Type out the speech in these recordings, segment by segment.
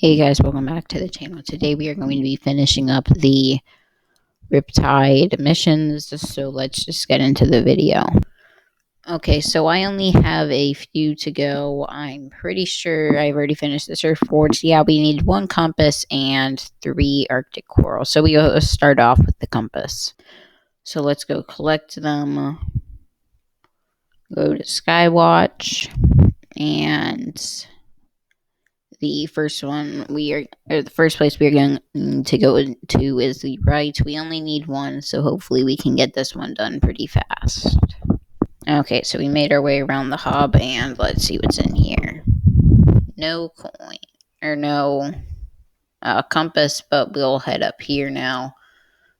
Hey guys, welcome back to the channel. Today we are going to be finishing up the Riptide missions, so let's just get into the video. Okay, so I only have a few to go. I'm pretty sure I've already finished the surfboards. Yeah, we need 1 compass and 3 Arctic coral. So we will start off with the compass. So let's go collect them. Go to Skywatch, and the first place we are going to go to is the right. We only need 1, so hopefully we can get this one done pretty fast. Okay, so we made our way around the hub, and let's see what's in here. No coin, or no compass, but we'll head up here now,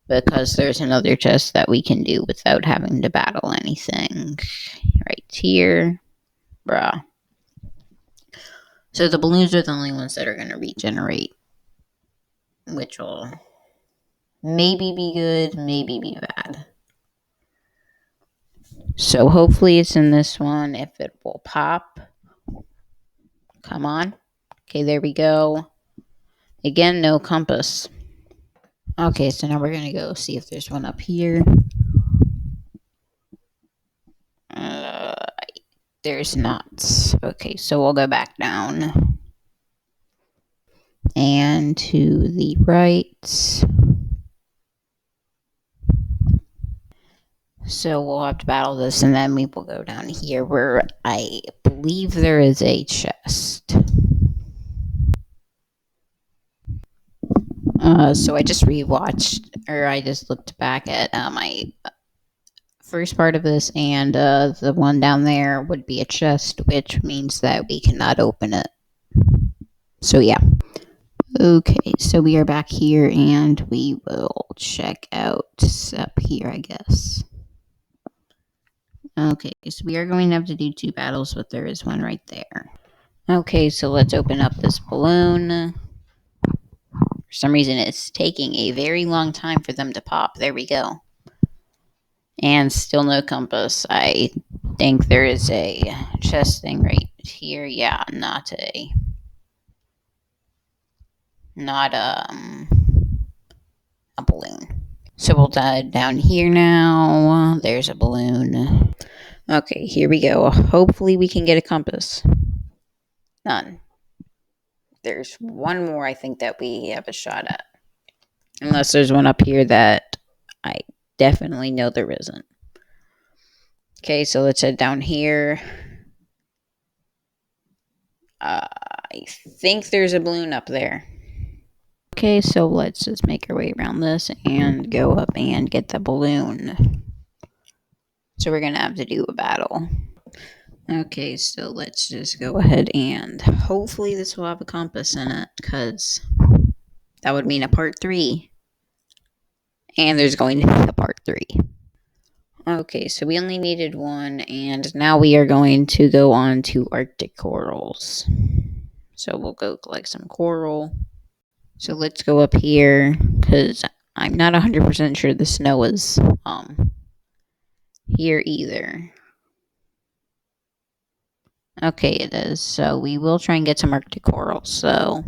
because there's another chest that we can do without having to battle anything. Right here. Bruh. So the balloons are the only ones that are going to regenerate, which will maybe be good, maybe be bad. So hopefully it's in this one. If it will pop. Come on. Okay, there we go. Again, no compass. Okay, so now we're going to go see if there's one up here. There's not. Okay, so we'll go back down. And to the right. So we'll have to battle this, and then we will go down here where I believe there is a chest. So I just I just looked back at my first part of this, and the one down there would be a chest, which means that we cannot open it. So yeah. Okay, so we are back here, and we will check out up here, I guess. Okay, so we are going to have to do 2 battles, but there is one right there. Okay, so let's open up this balloon. For some reason, it's taking a very long time for them to pop. There we go. And still no compass. I think there is a chest thing right here. Yeah, not a balloon. So we'll dive down here now. There's a balloon. Okay, here we go. Hopefully we can get a compass. None. There's one more I think that we have a shot at. Unless there's one up here that I definitely know there isn't. Okay, so let's head down here. I think there's a balloon up there. Okay, so let's just make our way around this and go up and get the balloon. So we're going to have to do a battle. Okay, so let's just go ahead and hopefully this will have a compass in it, because that would mean a part 3. And there's going to be a part 3. Okay, so we only needed 1, and now we are going to go on to Arctic corals. So we'll go collect some coral. So let's go up here, because I'm not 100% sure the snow is here either. Okay, it is. So we will try and get some Arctic corals, so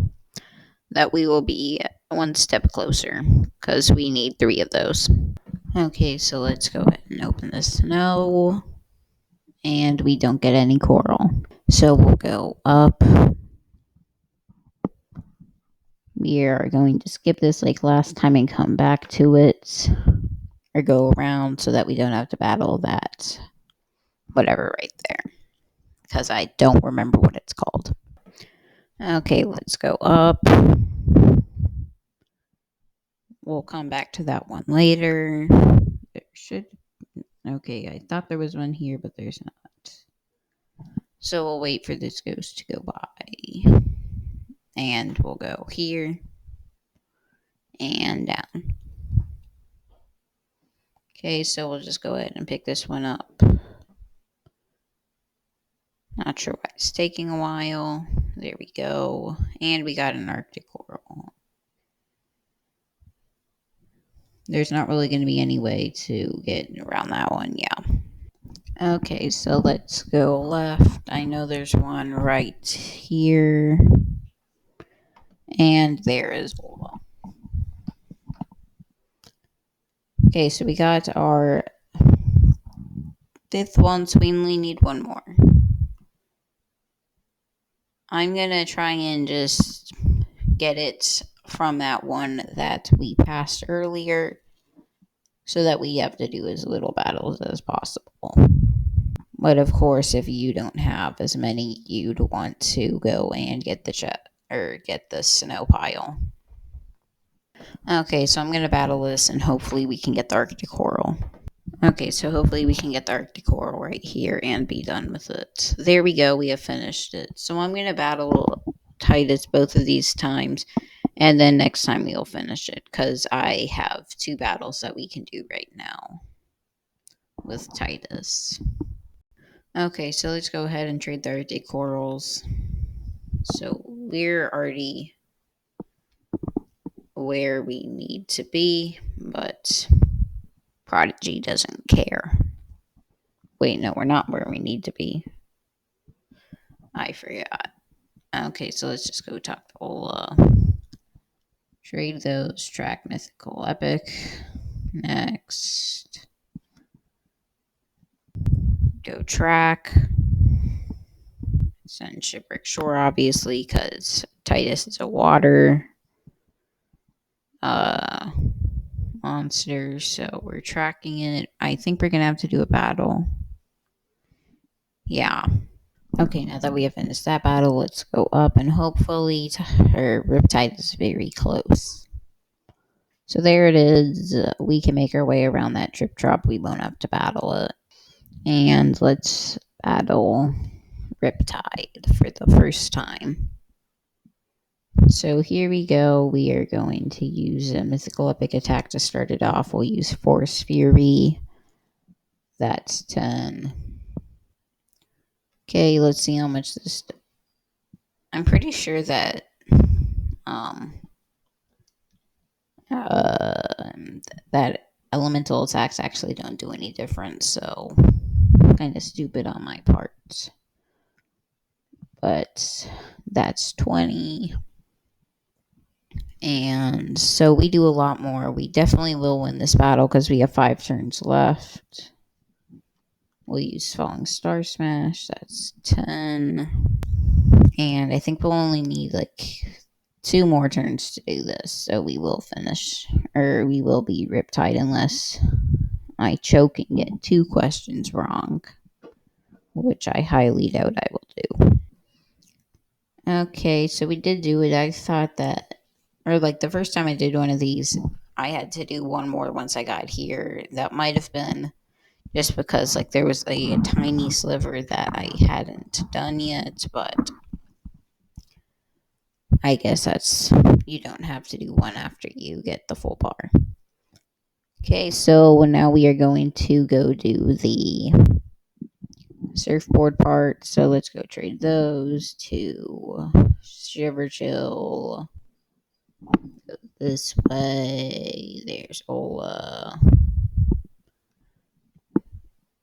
that we will be 1 step closer, because we need 3 of those. Okay, so let's go ahead and open the snow, and we don't get any coral. So we'll go up. We are going to skip this like last time and come back to it, or go around, so that we don't have to battle that whatever right there, because I don't remember what it's called. Okay, let's go up. We'll come back to that one later. Okay, I thought there was one here, but there's not. So we'll wait for this ghost to go by. And we'll go here and down. Okay, so we'll just go ahead and pick this one up. Not sure why it's taking a while. There we go. And we got an Arctic coral. There's not really going to be any way to get around that one, yeah. Okay, so let's go left. I know there's one right here. And there is Ola. Okay, so we got our 5th one, so we only need one more. I'm gonna try and just get it from that one that we passed earlier, so that we have to do as little battles as possible. But of course, if you don't have as many, you'd want to go and get get the snow pile. Okay, so I'm gonna battle this, and hopefully we can get the Arctic Coral. Okay, so hopefully we can get the Arctic Coral right here and be done with it. There we go, we have finished it. So I'm gonna battle Titus both of these times, and then next time we'll finish it, because I have 2 battles that we can do right now with Titus. Okay, so let's go ahead and trade the Arctic Corals. So we're already where we need to be, but Prodigy doesn't care. Wait, no, we're not where we need to be. I forgot. Okay, so let's just go talk to Ola. Trade those. Track Mythical Epic. Next. Go track. Send Shipwreck Shore, obviously, because Titus is a water monster, so we're tracking it. I think we're gonna have to do a battle. Yeah. Okay, now that we have finished that battle, let's go up and hopefully her Riptide is very close. So there it is. We can make our way around that trip drop. We won't have to battle it. And let's battle Riptide for the first time. So here we go. We are going to use a Mythical Epic attack to start it off. We'll use Force Fury. That's 10. Okay, let's see how much this... I'm pretty sure that that elemental attacks actually don't do any difference, so kind of stupid on my part. But that's 20. And so we do a lot more. We definitely will win this battle because we have 5 turns left. We'll use Falling Star Smash. That's 10. And I think we'll only need like 2 more turns to do this. So we will finish, or we will be Riptide unless I choke and get 2 questions wrong, which I highly doubt I will do. Okay, so we did do it. I thought that, or like the first time I did one of these, I had to do one more once I got here. That might have been just because like there was a tiny sliver that I hadn't done yet, but I guess that's, you don't have to do one after you get the full bar. Okay, so now we are going to go do the surfboard part. So let's go trade those to Shiver Chill. Go this way. There's Ola.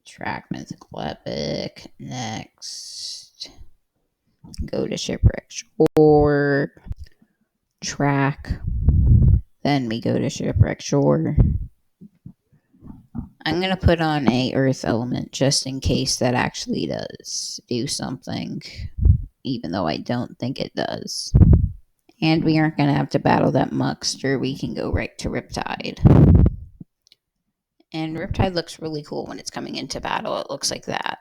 Track Mythical Epic. Next. Go to Shipwreck Shore. Track. Then we go to Shipwreck Shore. I'm going to put on a Earth Element just in case that actually does do something, even though I don't think it does. And we aren't going to have to battle that Muckster. We can go right to Riptide. And Riptide looks really cool when it's coming into battle. It looks like that.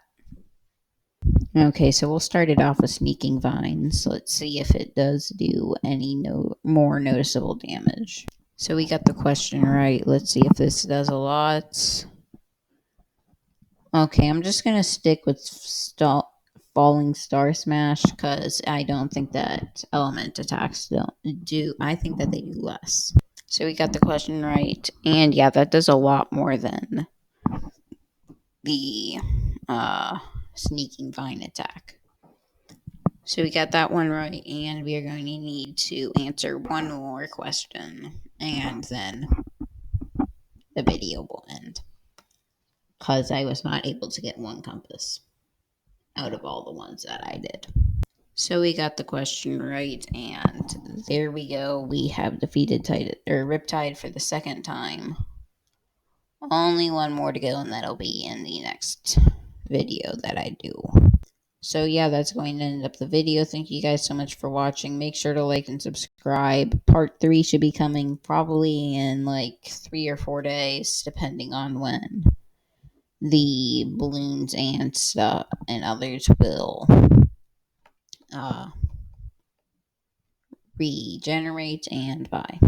Okay, so we'll start it off with Sneaking Vines. Let's see if it does do any more noticeable damage. So we got the question right. Let's see if this does a lot. Okay, I'm just going to stick with Falling Star Smash because I don't think that element attacks don't do. I think that they do less. So we got the question right. And yeah, that does a lot more than the Sneaking Vine attack. So we got that one right, and we are going to need to answer one more question, and then the video will end. Because I was not able to get one compass out of all the ones that I did. So we got the question right, and there we go. We have defeated Riptide for the second time. Only one more to go, and that'll be in the next video that I do. So yeah, that's going to end up the video. Thank you guys so much for watching. Make sure to like and subscribe. Part 3 should be coming probably in like 3 or 4 days, depending on when the balloons and stuff and others will regenerate. And bye.